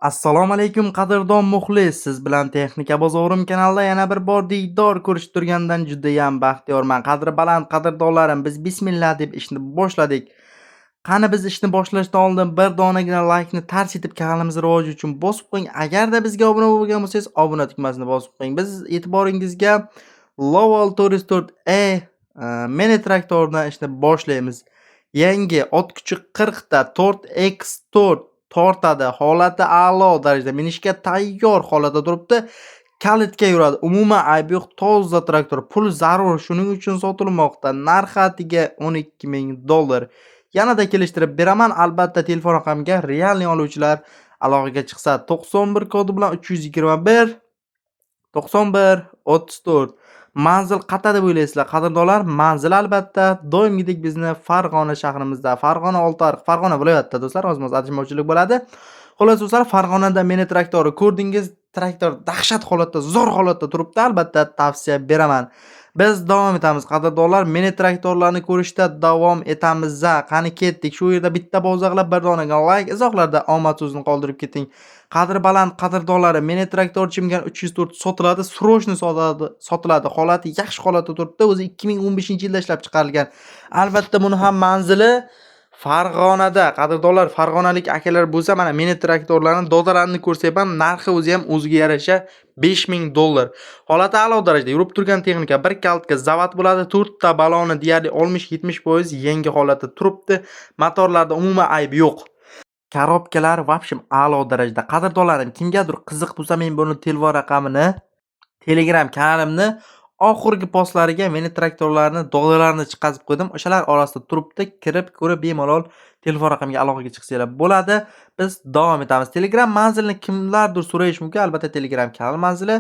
Assalomu alaykum qadrdon muxlis. Siz bilan Texnika bozorim kanalida yana bir bor diydor ko'rishib turgandan judayam baxtiyorman. Qadri baland qadrdonlarim, biz bismillah deb ishni boshladik. Qani biz ishni boshlashdan oldin bir donagina laykni tars etib kanalimiz rivoji uchun bosib qo'ying. Agarda bizga obuna bo'lgan bo'lsangiz, obuna tugmasini bosib qo'ying. Biz e'tiboringizga Lowell Tourist 4E mini traktordan ishni boshlaymiz. Yangi ot kuchi 40 ta 4x4 tortadi. Holati a'lo darajada minishga tayyor holatda turibdi. Kalitga yuradi. Umuman aybi yo'q, toza traktor. Pul zarur, shuning uchun sotilmoqda. Narxi atiga $12,000. Yanada kelishtirib beraman. Albatta telefon raqamiga realniy oluvchilar aloqaga chiqsa 91 kodi bilan 321 91 34. Manzil qayerda deb o'ylaysizlar qadrdonlar? Manzil albatta doimgidek bizni Farg'ona shahrimizda, Farg'ona Oltiariq, Farg'ona viloyatida do'stlar, ozmoz adashmovchilik bo'ladi. Xolos do'stlar, Farg'onada mini traktori ko'rdingiz, traktor dahshat holatda, zo'r holatda turibdi. Albatta tavsiya beraman. Biz davom etamiz qadrdonlar, mini traktorlarni ko'rishda davom etamiz. Qani ketdik. Shu yerda bitta bozaqlab bir donaga like, izohlarda omad so'zini qoldirib keting. Qadri baland qadrdonlari, mini traktor chimgan 304 sotiladi, srochni sotiladi. Holati yaxshi holatda turibdi. O'zi 2015-yilda ishlab chiqarilgan. Albatta buni ham manzili Farg'onada. Qadrdonlar, farg'onalik akalar bo'lsa, mana mini traktorlarning dodalarini ko'rsak ham, narxi o'zi ham o'ziga yarasha $5,000. Holati a'lo darajada yurib turgan texnika, bir kaltga zavod bo'ladi. 4 ta baloni deyarli 60-70% yangi holatda turibdi. Motorlarda umuman ayb yo'q. Korobkalar vobshim a'lo darajada. Qadrdonlarim, kimgadir qiziq bo'lsa, men buni telefon raqamini, Telegram kanalimni oxirgi postlariga mini traktorlarni dodalarini chiqazib qo'ydim. O'shalar orasida turibdi. Kirib ko'rib bemalol telefon raqamiga aloqaga chiqsanglar bo'ladi. Biz davom etamiz. Telegram manzilini kimlardir so'rayish mumkin. Albatta Telegram kanal manzili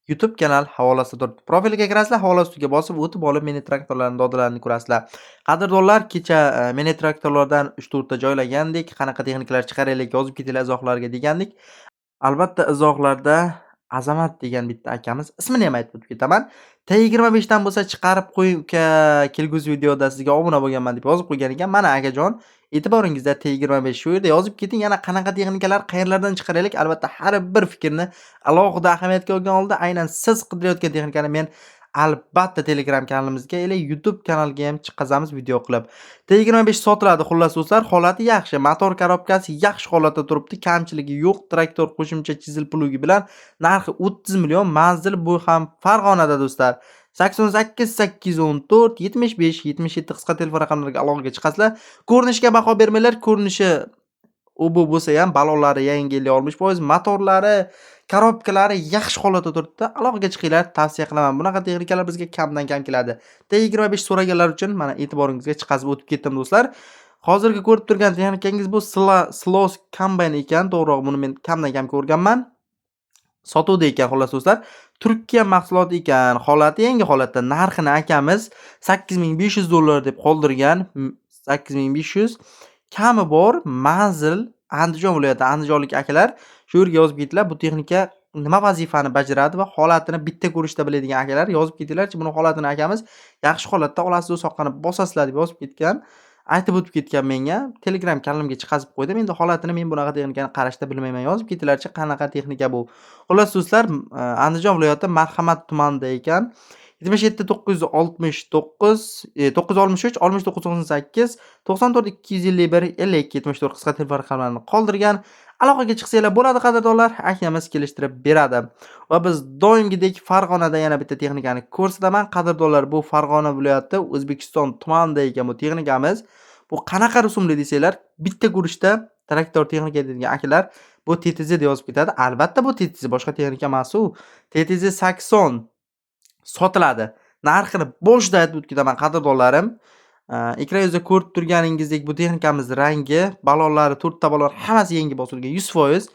YouTube kanal havolasida turibdi. Profiliga kirasizlar, havola ustiga bosib o'tib olib mini traktorlarning dodalarini ko'rasizlar. Qadrdonlar, kecha mini traktorlardan 3-4 ta joylagandik. Qanaqa texnikalar chiqaraylik, yozib ketinglar izohlarga degandik. Albatta izohlarda Azamat degan bitta akamiz, ismini ham aytib o'tib ketaman. T25 dan bo'lsa chiqarib qo'ying uka, kelgusi videoda sizga obuna bo'lganman deb yozib qo'ygan ekan. Mana akajon, e'tiboringizda T25 shu yerda yozib keting. Yana qanaqa texnikalar qayerlardan chiqaraylik? Albatta har bir fikrni alohida ahamiyatga olgan holda aynan siz qidirayotgan texnikani men albatta Telegram kanalimizga ila YouTube kanaliga ham chiqazamiz video qilib. T25 sotiladi xullas do'stlar, holati yaxshi, motor korobkasi yaxshi holatda turibdi, kamchiligi yo'q. Traktor qo'shimcha chizel plugi bilan narxi 30 million, manzil bu ham Farg'onada do'stlar. 88 814 75 77 qisqa telefon raqamlariga aloqaga chiqasizlar. Ko'rinishga baho bermanglar, ko'rinishi u bu bo'lsa ham balonlari yangi 50-60%, motorlari, korobkalari yaxshi holatda turibdi. Aloqaga chiqinglar, tavsiya qilaman. Bunaqa texnikalar bizga kamdan kam keladi. T25 so'raganlar uchun mana e'tiboringizga chiqazib o'tib ketdim do'stlar. Hozirgi ko'rib turgan texnikangiz bu Slows Combine ekan. To'g'ri, buni men kamdan kam ko'rganman. Sotuvda ekan xullas do'stlar. Turkiya mahsuloti ekan. Holati yangi holatda. Narxini akamiz $8,500 deb qoldirgan. 8,500. Kami bor, manzil Andijon viloyati, andijonlik akalar shu yerga yozib ketinglar. Bu texnika nima vazifani bajaradi va holatini bitta ko'rishda biladigan akalar yozib ketinglarchi. Buni holatini akamiz yaxshi holatda olasiz, soqqani bosasizlar deb yozib ketgan. Aytib o'tib ketgan menga. Telegram kanalimga chiqazib qo'ydim. Endi holatini men bunaqa texnikani qarashda bilmayman. Yozib ketinglarchi, qanaqa texnika bu. Xullas do'stlar, Andijon viloyati Marhamat tumanida ekan. 77 969 963 6998 94 251 52 74 qisqa telefon raqamlarini qoldirgan. Aloqaga chiqsanglar bo'ladi qadrdonlar, akamiz kelishtirib beradi. Va biz doimgidek Farg'onada yana bitta texnikani ko'rsataman. Qadrdonlar, bu Farg'ona viloyati O'zbekiston tumanida ekan bu texnikamiz. Bu qanaqa rusumli desanglar, bitta ko'rishda traktor texnika deydigan akalar bu TTZ deb yozib ketadi. Albatta bu TTZ, boshqa texnika emas u. TTZ 80 sotiladi. Narxini boshida aytib o'tib ketaman qadrdonlarim. Ekran yuzida ko'rib turganingizdek bu texnikamiz rangi, balonlari 4 ta balon hammasi yangi bosilgan 100%.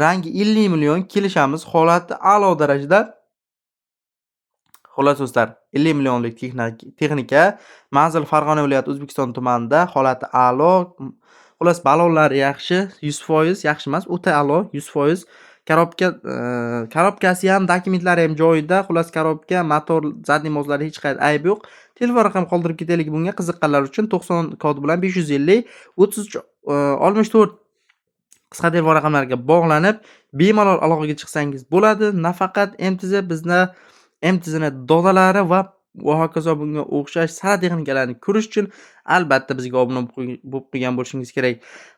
Rangi 50 million, kelishamiz. Holati a'lo darajada. Xullas do'stlar, 50 millionlik texnika, manzil Farg'ona viloyati O'zbekiston tumanida, holati a'lo. Xullas balonlari yaxshi, 100% yaxshi emas, o'ta a'lo, 100%. Korobkasi ham, dokumentlari ham joyida. Xullas korobka, motor, zadniy mozlari hech qayerda ayb yo'q. Telefon raqam qoldirib ketaylik bunga qiziqqanlar uchun. 90 kodi bilan 550 33 64 qisqa telefon raqamlariga bog'lanib, bemalol aloqaga chiqsangiz bo'ladi. Nafaqat MTZ bizni MTZni dodalari va hokazo bunga o'xshash sara texnikalarni ko'rish uchun albatta bizga obuna bo'lib qo'ygan bo'lishingiz kerak.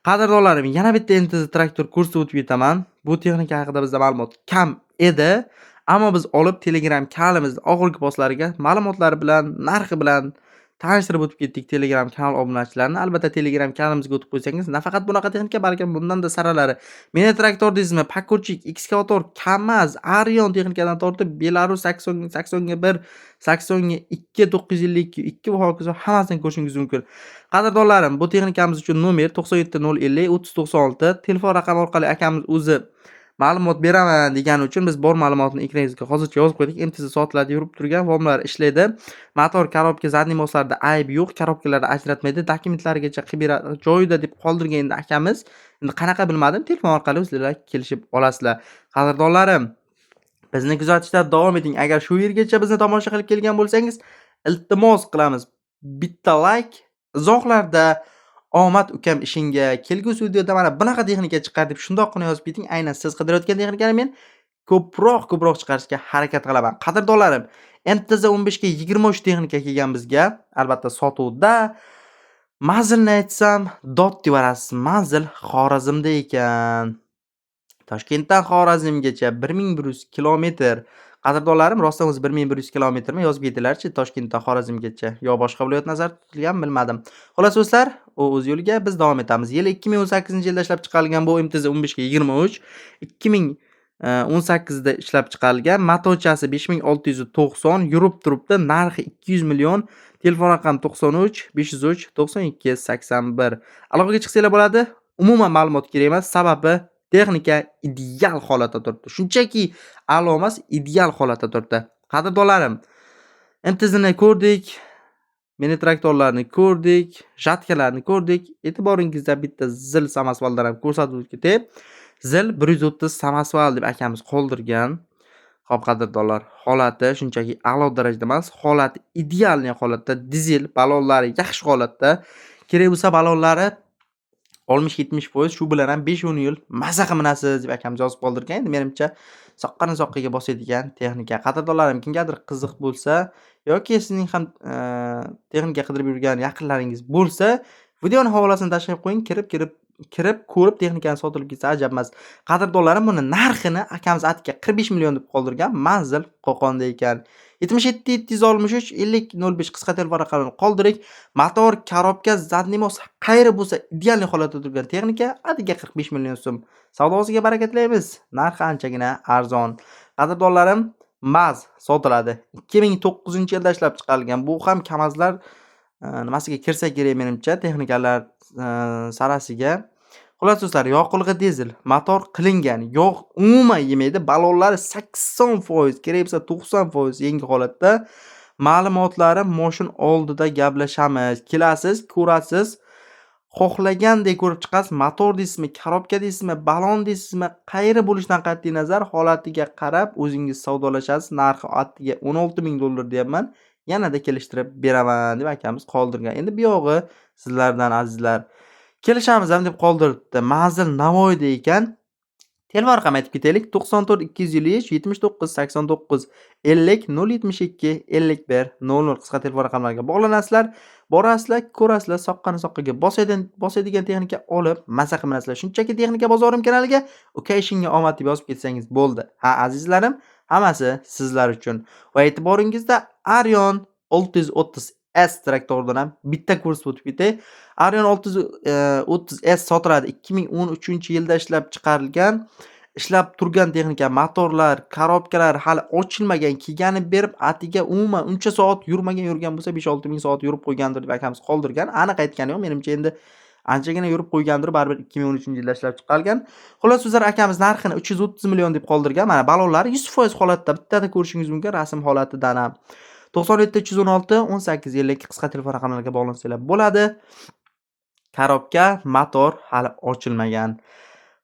Qadrdonlarim, yana bitta MTZ traktor kursini o'tib ketaman. Bu texnika haqida bizda ma'lumot kam edi, ammo biz olib Telegram kanalimizning oxirgi postlariga ma'lumotlar bilan, narxi bilan tanishtirib o'tib ketdik Telegram kanal obunachilarini. Albatta Telegram kanalimizga o'tib qo'ysangiz, nafaqat bunaqa texnika, balki bundan-da saralari, mini traktor deysizmi, Pakochik, ekskavator, KAMAZ, Arion texnikadan tortib Belarus 80 ga 1, 80 ga 2, 952, 2 va hokazo hammasini ko'rishingiz mumkin. Qadrdonlarim, bu texnikamiz uchun nomer 97 050 3096 telefon raqami orqali akamiz o'zi ma'lumot beraman degani uchun biz bor ma'lumotni ekrangizga hozircha yozib qo'ydik. MTZ soatlarda yurib turgan, vomlar ishlaydi. Motor, korobka, zadniy moslarda ayb yo'q, korobkalarni ajratmaydi. Dokumentlarigacha qilib joyida deb qoldirgan endi akamiz. Endi qanaqa bilmadim, telefon orqali o'zingizlar kelishib olasizlar. Qadrdonlarim, bizni kuzatishda davom eting. Agar shu yergacha bizni tomosha qilib kelgan bo'lsangiz, iltimos qilamiz, bitta like, izohlarda omad ukam ishingga, kelgusi videoda mana bunaqa texnika chiqar deb shundoqqina yozib keting. Aynan siz qidirayotgan texnikani men ko'proq chiqarishga harakat qilaman. Qadrdonlarim, MTZ 15 ga 23 texnika kelgan bizga. Albatta sotuvda. Manzilni aytsam, dod devarasiz. Manzil Xorazmda ekan. Toshkentdan Xorazmgacha 1100 kilometr. Qadrdonlarim, rostdan o'zi 1100 kilometrmi yozib ketinglarchi, Toshkentdan Xorazmgacha yo boshqa viloyat nazarda tutilgan bilmadim. Xolos do'stlar, o'z yo'liga biz davom etamiz. Yili 2018-yilda ishlab chiqarilgan bu MTZ 15 ga 23, 2018 da ishlab chiqarilgan, motorchasi 5690, yurib turibdi, narxi 200 million, telefon raqam 93 503 92 81. Aloqaga chiqsanglar bo'ladi. Umuman ma'lumot kerak emas, sababi texnika ideal holatda turibdi. Shunchaki a'lo emas, ideal holatda turibdi. Qadrdonlarim, MTZni ko'rdik, mini traktorlarni ko'rdik, jatkalarni ko'rdik. E'tiboringizda bitta zil samasvaldan ham ko'rsatib ketay. Zil 130 samasval deb akamiz qoldirgan. Xo'p qadrdonlar, holati shunchaki a'lo darajada emas, holati ideal holatda, dizel balonlari yaxshi holatda. Kerak bo'lsa balonlari 60-70% shu bilan ham 5-10 yil maza qilminasiz deb akamiz yozib qoldirgan. Endi menimcha soqqani soqqiga bosadigan texnika. Qadrdonlarim, kimgadir qiziq bo'lsa yoki sizning ham texnika qidirib yurgan yaqinlaringiz bo'lsa, videoni havolasini tashlab qo'ying, kirib ko'rib texnikani sotilib ketsa ajab emas. Qadrdonlarim, buni narxini akamiz atga 45 million deb qoldirgan. Manzil Qo'qonda ekan. 77 763 50 05 qisqa telefon raqamini qoldiring. Motor, korobka, zadniy mos qayri bo'lsa ideal holatda turgan texnika atga 45 million so'm. Savdosiga baraka tilaymiz. Narxi anchagina arzon. Qadrdonlarim, Maz sotiladi. 2009-yilda ishlab chiqarilgan. Bu ham KAMAZlar nimasiga kirsa kerak menimcha, texnikalar sarasiga. Xullas do'stlar, yoqilg'i dizel, motor qilingan, yog' umuman yemaydi, balonlari 80%, kerak bo'lsa 90% yangi holatda. Ma'lumotlari moshin oldida gaplashamiz. Kelasiz, ko'rasiz. Xohlagandek ko'rib chiqasiz. Motor deysizmi, korobka deysizmi, balon deysizmi, qayeri bo'lishidan qat'iy nazar holatiga qarab o'zingiz savdolashasiz. Narxi attiga 16 ming dollar deyapman. Yanada kelishtirib beraman deb akamiz qoldirgan. Endi bu yog'i sizlardan azizlar. Kelishamiz ham deb qoldiribdi. Manzil Navoiyda ekan. Telefon raqami aytib ketaylik. 94 253 79 89 50 072 51 00 qisqa telefon raqamlariga bog'lanasizlar. Borasizlar, ko'rasizlar, soqqani soqqiga bosadigan texnika olib maza qilmasizlar. Shunchaki texnika bozorim kanaliga uka ishingga omad deb yozib ketsangiz bo'ldi. Ha azizlarim, hammasi sizlar uchun. Va e'tiboringizda Arion 630S traktoridan ham bitta kurs o'tib ketay. Arion 630S sotiladi. 2013-yilda ishlab chiqarilgan, ishlab turgan texnika, motorlar, korobkalar hali ochilmagan, kelgani berib atiga umuman uncha soat yurgan bo'lsa 5-6 ming soat yurib qo'ygandir deb akamiz qoldirgan. Aniq aytgani yo'q, menimcha endi anchagina yurib qo'ygandir, baribir 2013-yilda ishlab chiqarilgan. Xullas so'zlar, akamiz narxini 330 million deb qoldirgan. Mana balonlari 100% holatda, bittada ko'rishingiz mumkin rasm holatidan ham. 97 316 18 52 qisqa telefon raqamlariga bog'lansanglar bo'ladi. Korobka, motor hali ochilmagan.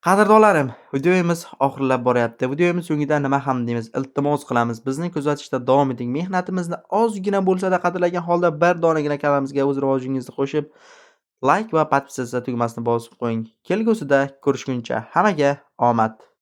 Qadrdonlarim, videomiz oxirlab boryapti. Videomiz so'ngida nima ham deymiz, iltimos qilamiz, bizni kuzatishda davom eting. Mehnatimizni ozgina bo'lsa-da qadrlagan holda bir donagina kanalimizga o'z rivojingizni qo'shib Like va podpisatsiya tugmasini bosib qo'ying. Kelgusida ko'rishguncha hammaga omad!